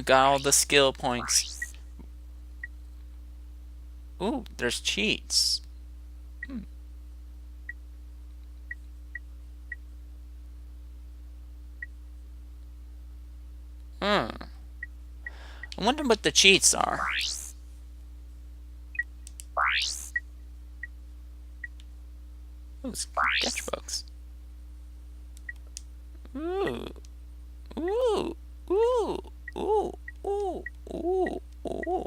got all the skill points. Ooh, there's cheats. Hmm. I wonder what the cheats are. Ooh, sketchbooks. Ooh. Ooh. Ooh. Ooh. Ooh. Ooh. Ooh. Ooh.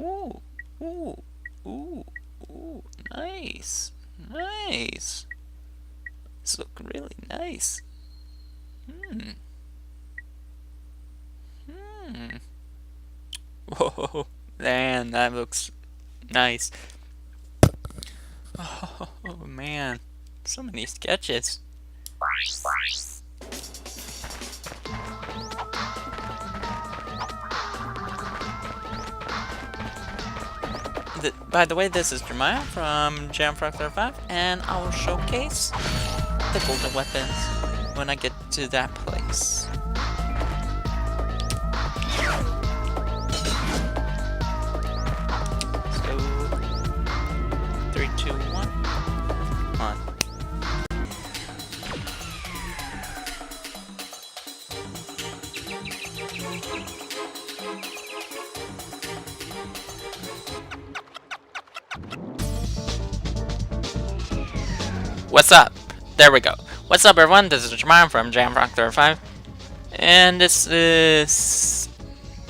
Ooh. Ooh. Ooh. Ooh. Nice. Nice. This looks really nice. Hmm. Hmm. Whoa. Man, that looks nice. Oh man. So many sketches. By the way, this is Jeremiah from Jamfrog35, and I will showcase the golden weapons when I get to that place. So, 3, 2, 1, on. What's up? There we go. What's up, everyone? This is Jeremiah from Jamfrog35, and this is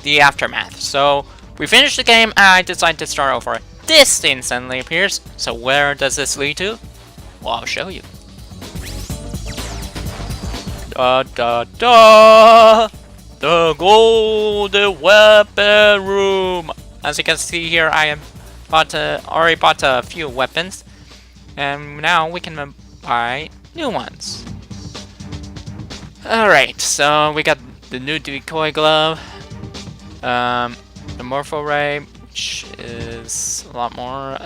the aftermath. So, we finished the game, and I decided to start over. This thing suddenly appears, so where does this lead to? Well, I'll show you. Da da da! The golden weapon room! As you can see here, I have already bought a few weapons, and now we can buy new ones. Alright, so we got the new decoy glove, the morpho ray, which is a lot more,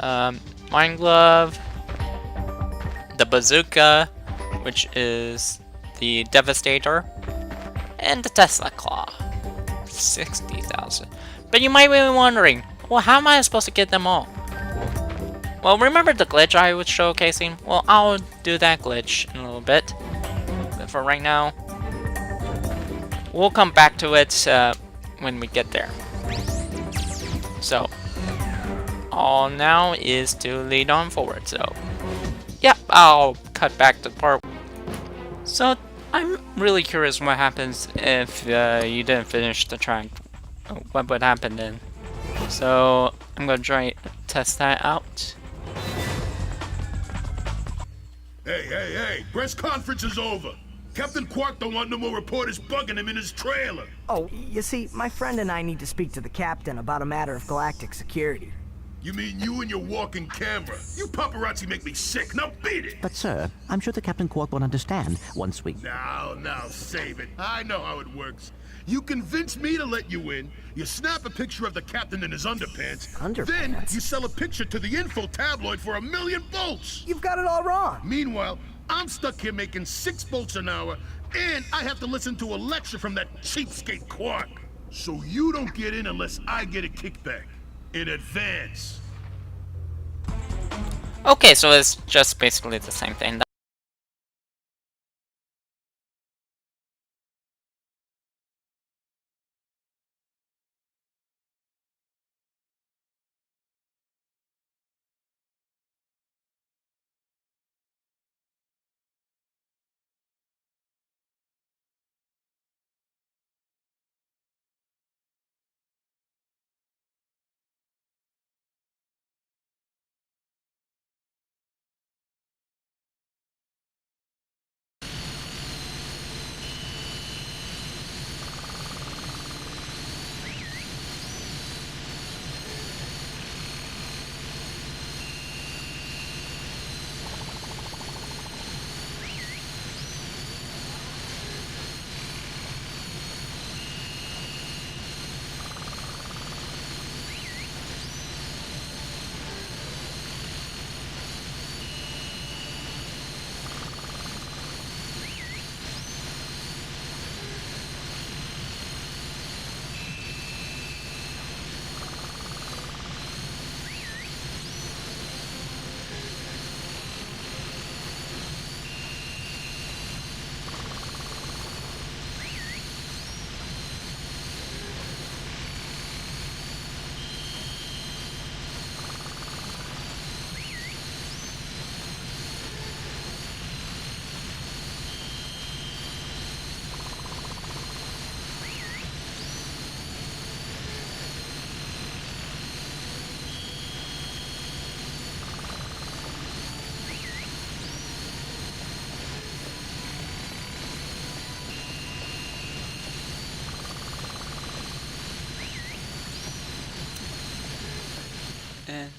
mine glove, the bazooka, which is the devastator, and the Tesla claw, 60,000. But you might be wondering, well, how am I supposed to get them all? Well, remember the glitch I was showcasing? Well, I'll do that glitch in a little bit. But for right now, we'll come back to it when we get there. So, all now is to lead on forward. So, yeah, I'll cut back to the part. So, I'm really curious what happens if you didn't finish the track. What would happen then? So, I'm gonna try to test that out. Hey, press conference is over. Captain Quark don't want no more reporters bugging him in his trailer. Oh, you see, my friend and I need to speak to the captain about a matter of galactic security. You mean you and your walking camera? You paparazzi make me sick. Now beat it. But sir, I'm sure the Captain Quark will understand once we... Now, save it. I know how it works. You convince me to let you in, you snap a picture of the captain in his underpants, then you sell a picture to the info tabloid for $1 million volts. You've got it all wrong. Meanwhile, I'm stuck here making 6 volts an hour, and I have to listen to a lecture from that cheapskate Quark. So you don't get in unless I get a kickback. In advance. Okay, so it's just basically the same thing. And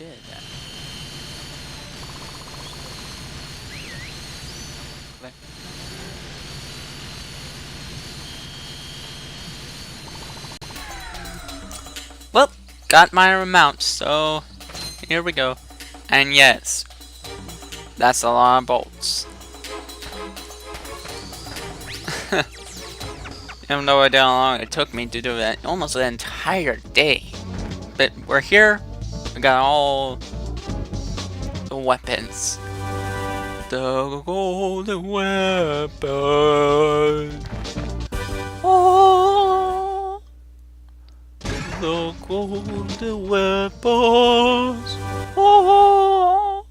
did that. Like, well, got my amount, so here we go. And yes, that's a lot of bolts. Even though I did how long it took me to do that, almost an entire day. But we're here. We got all the weapons. The golden weapon. Oh, the golden weapons. Oh,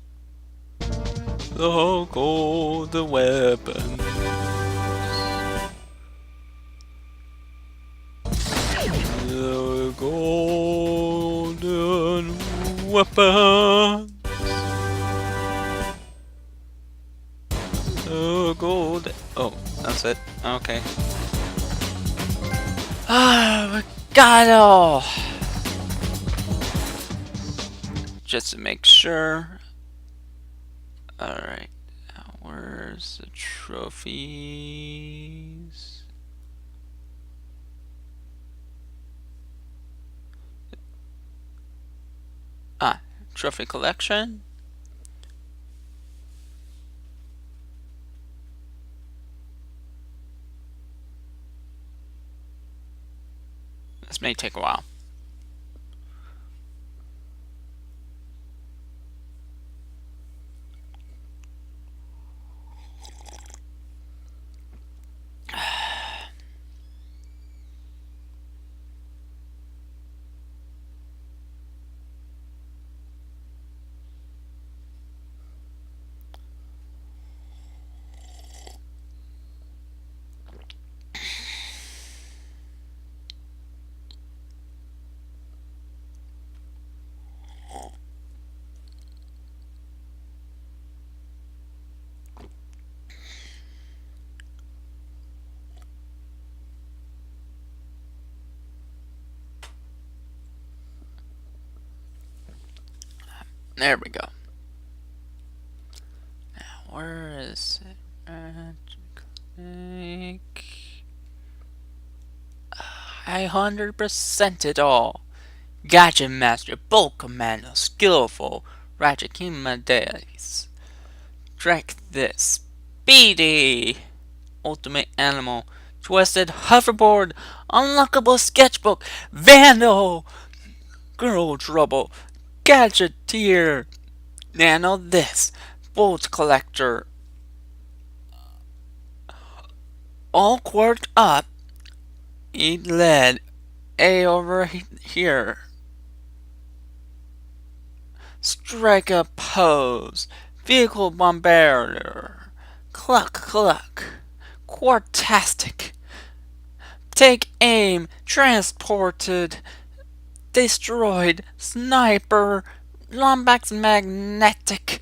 the golden weapon. The golden weapon. The gold. Oh, that's it. Okay. Ah, we got it all. Just to make sure. Alright. Now, where's the trophies? Ah, trophy collection. This may take a while. There we go. Now, where is it? Ratchet and Clank. I 100% it all. Gadget Master, Bolt Commando, Skillful, Ratchet King my days. Drake this. Speedy! Ultimate Animal, Twisted Hoverboard, Unlockable Sketchbook, Vandal, Girl Trouble, Gadgeteer, Nano this, Bolt Collector. All quirked up, eat lead, A over here. Strike a pose, Vehicle Bombardier, Cluck Cluck, Quartastic, Take aim, Transported, Destroyed, Sniper, Lombax Magnetic,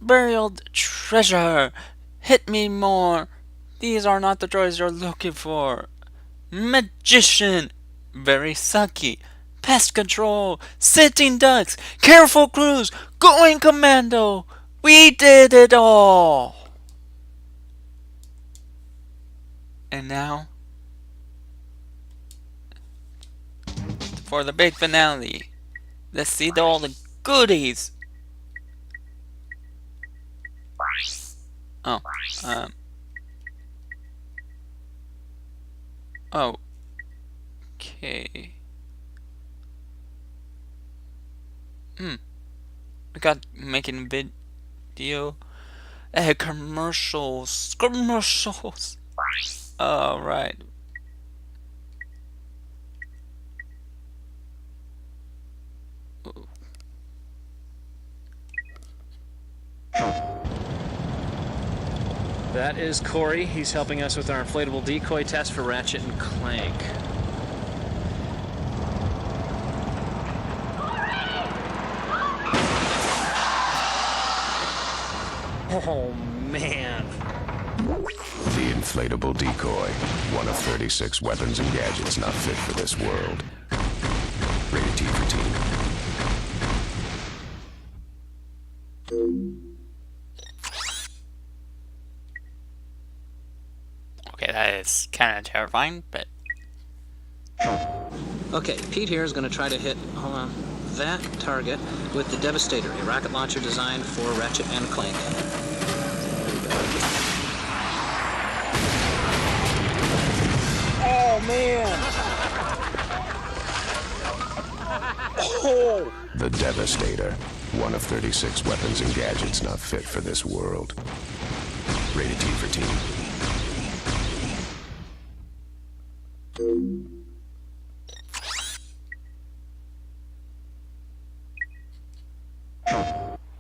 Buried Treasure, Hit Me More, these are not the droids you're looking for. Magician, Very Sucky, Pest Control, Sitting Ducks, Careful Cruise, Going Commando, we did it all! And now, for the big finale, Let's see all the goodies. Oh, oh, okay. We got making a video. Commercials. All right. That is Corey. He's helping us with our inflatable decoy test for Ratchet and Clank. Oh, man. The inflatable decoy, one of 36 weapons and gadgets not fit for this world. Rated T for teen. Okay, that is kind of terrifying, but Okay, Pete here is going to try to hit that target with the Devastator, a rocket launcher designed for Ratchet and Clank. Oh, man! Oh! The Devastator, one of 36 weapons and gadgets not fit for this world. Rated T for teen.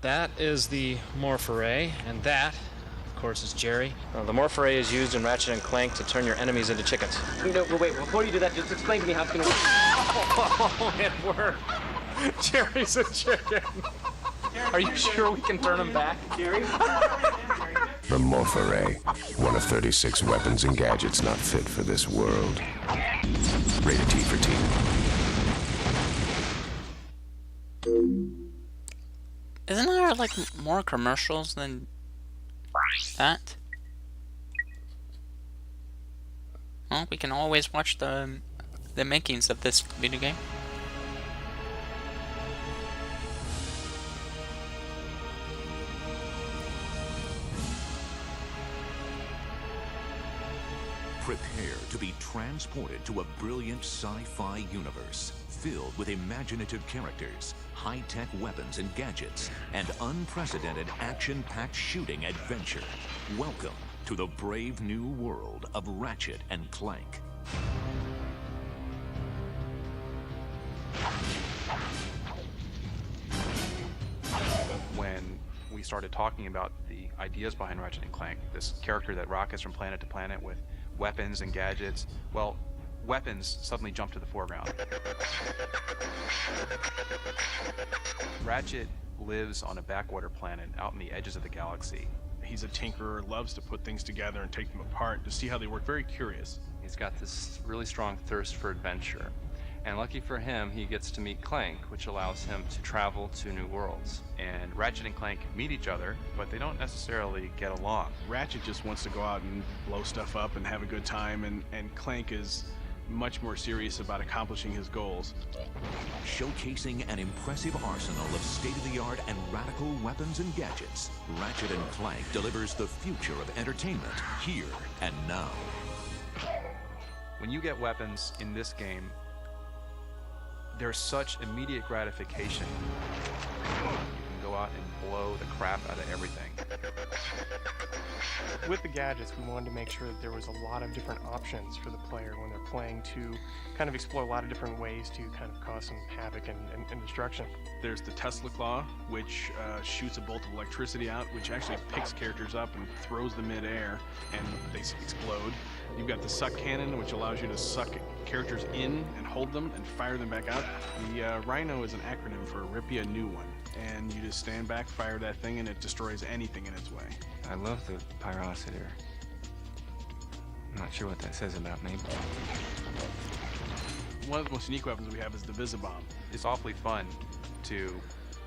That is the Morph Array, and that, of course, is Jerry. The Morph Array is used in Ratchet and Clank to turn your enemies into chickens. No, wait, before you do that, just explain to me how it's gonna work. Oh, it worked! Jerry's a chicken! Are you sure we can turn him back? Jerry? The Morph Array, one of 36 weapons and gadgets not fit for this world. Rated T for teen. isn't there like more commercials than that? Well, we can always watch the makings of this video game. Prepare to be transported to a brilliant sci-fi universe filled with imaginative characters, high-tech weapons and gadgets, and unprecedented action-packed shooting adventure. Welcome to the brave new world of Ratchet and Clank. When we started talking about the ideas behind Ratchet and Clank, this character that rockets from planet to planet with weapons and gadgets, well, weapons suddenly jumped to the foreground. Ratchet lives on a backwater planet out in the edges of the galaxy. He's a tinkerer, loves to put things together and take them apart to see how they work. Very curious. He's got this really strong thirst for adventure. And lucky for him, he gets to meet Clank, which allows him to travel to new worlds. And Ratchet and Clank meet each other, but they don't necessarily get along. Ratchet just wants to go out and blow stuff up and have a good time, and Clank is much more serious about accomplishing his goals. Showcasing an impressive arsenal of state-of-the-art and radical weapons and gadgets, Ratchet and Clank delivers the future of entertainment here and now. When you get weapons in this game, there's such immediate gratification. You can go out and blow the crap out of everything. With the gadgets, we wanted to make sure that there was a lot of different options for the player when they're playing to kind of explore a lot of different ways to kind of cause some havoc and destruction. There's the Tesla Claw, which shoots a bolt of electricity out, which actually picks characters up and throws them mid-air, and they explode. You've got the Suck Cannon, which allows you to suck characters in and hold them and fire them back out. The Rhino is an acronym for Rip Ya a New One, and you just stand back, fire that thing, and it destroys anything in its way. I love the Pyrociter. I'm not sure what that says about me. One of the most unique weapons we have is the Visibomb. It's awfully fun to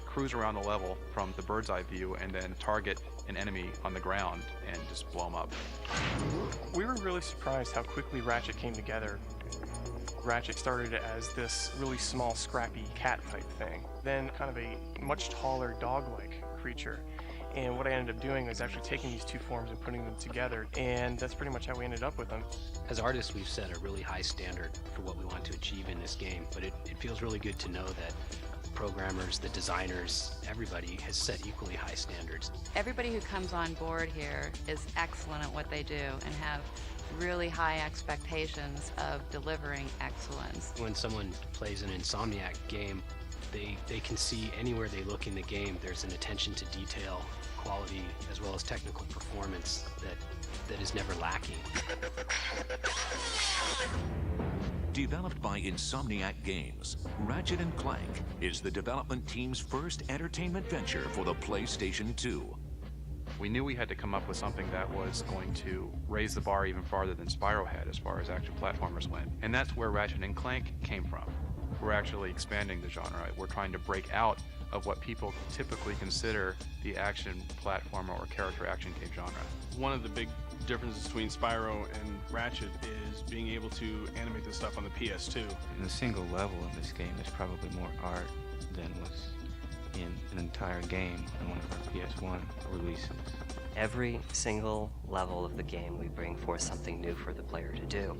cruise around the level from the bird's eye view and then target an enemy on the ground and just blow them up. We were really surprised how quickly Ratchet came together. Ratchet started as this really small, scrappy cat-type thing, then kind of a much taller dog-like creature. And what I ended up doing was actually taking these two forms and putting them together, and that's pretty much how we ended up with them. As artists, we've set a really high standard for what we want to achieve in this game, but it feels really good to know that the programmers, the designers, everybody has set equally high standards. Everybody who comes on board here is excellent at what they do and have really high expectations of delivering excellence. When someone plays an Insomniac game, they can see anywhere they look in the game, there's an attention to detail, quality, as well as technical performance that is never lacking. Developed by Insomniac Games, Ratchet and Clank is the development team's first entertainment venture for the PlayStation 2. We knew we had to come up with something that was going to raise the bar even farther than Spyro had as far as action platformers went. And that's where Ratchet and Clank came from. We're actually expanding the genre. We're trying to break out of what people typically consider the action platformer or character action game genre. One of the big differences between Spyro and Ratchet is being able to animate this stuff on the PS2. In a single level of this game, there's probably more art than was in an entire game on one of our PS1 releases. Every single level of the game, we bring forth something new for the player to do.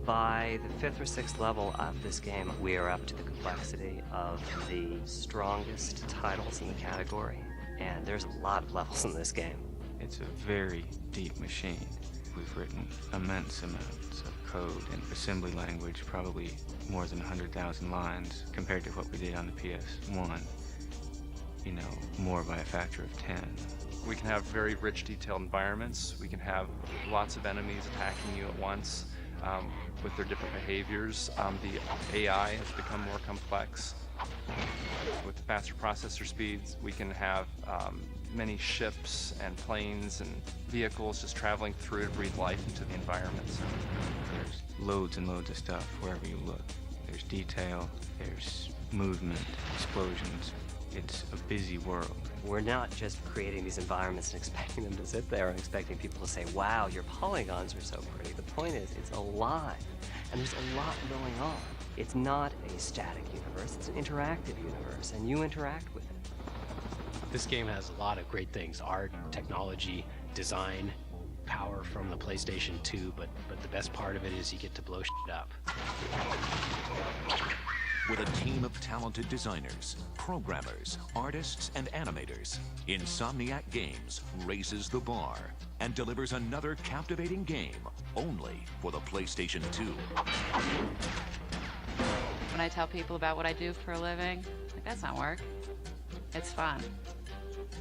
By the 5th or 6th level of this game, we are up to the complexity of the strongest titles in the category, and there's a lot of levels in this game. It's a very deep machine. We've written immense amounts of code and assembly language, probably more than 100,000 lines compared to what we did on the PS1. You know, more by a factor of 10. We can have very rich, detailed environments. We can have lots of enemies attacking you at once with their different behaviors. The AI has become more complex. With the faster processor speeds, we can have many ships and planes and vehicles just traveling through to breathe life into the environments. There's loads and loads of stuff wherever you look. There's detail, there's movement, explosions. It's a busy world. We're not just creating these environments and expecting them to sit there and expecting people to say, wow, your polygons are so pretty. The point is, it's alive, and there's a lot going on. It's not a static universe, it's an interactive universe, and you interact with it. This game has a lot of great things: art, technology, design, power from the PlayStation 2, but the best part of it is you get to blow shit up. With a team of talented designers, programmers, artists, and animators, Insomniac Games raises the bar and delivers another captivating game only for the PlayStation 2. When I tell people about what I do for a living, like, that's not work. It's fun.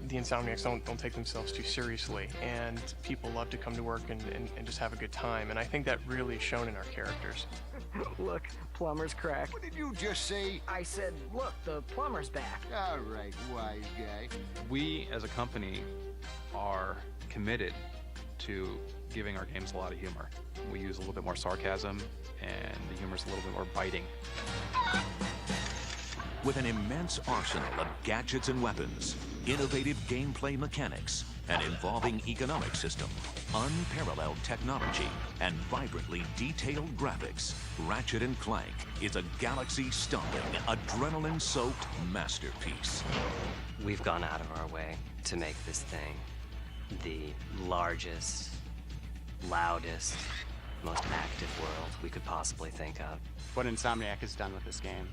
The Insomniacs don't take themselves too seriously, and people love to come to work and just have a good time, and I think that really is shown in our characters. Look, plumber's crack. What did you just say? I said, look, the plumber's back. All right, wise guy. We, as a company, are committed to giving our games a lot of humor. We use a little bit more sarcasm, and the humor's a little bit more biting. With an immense arsenal of gadgets and weapons, innovative gameplay mechanics, an evolving economic system, unparalleled technology, and vibrantly detailed graphics, Ratchet and Clank is a galaxy-stomping, adrenaline-soaked masterpiece. We've gone out of our way to make this thing the largest, loudest, most active world we could possibly think of. What Insomniac has done with this game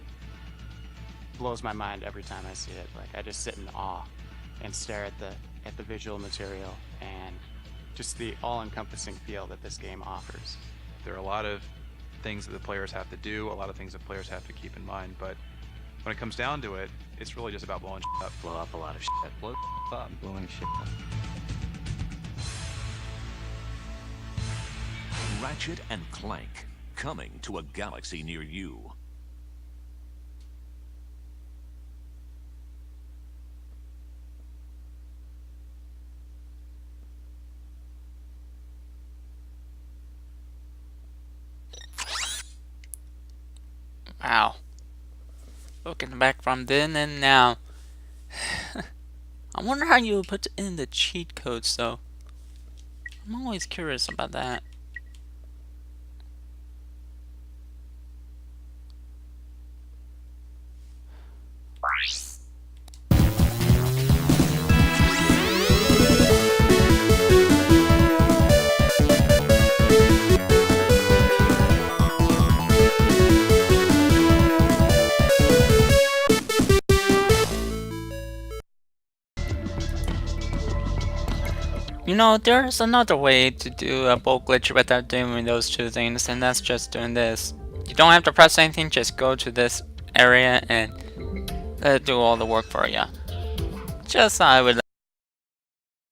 blows my mind every time I see it. Like, I just sit in awe and stare at the visual material and just the all-encompassing feel that this game offers. There are a lot of things that the players have to do, a lot of things that players have to keep in mind, but when it comes down to it, it's really just about blowing shit up. Blow up a lot of shit. Blow up. Blowing shit up. Ratchet and Clank, coming to a galaxy near you. Wow. Looking back from then and now. I wonder how you would put in the cheat codes though. I'm always curious about that. You know, there's another way to do a bolt glitch without doing those two things, and that's just doing this. You don't have to press anything, just go to this area and let it do all the work for you. Just thought I would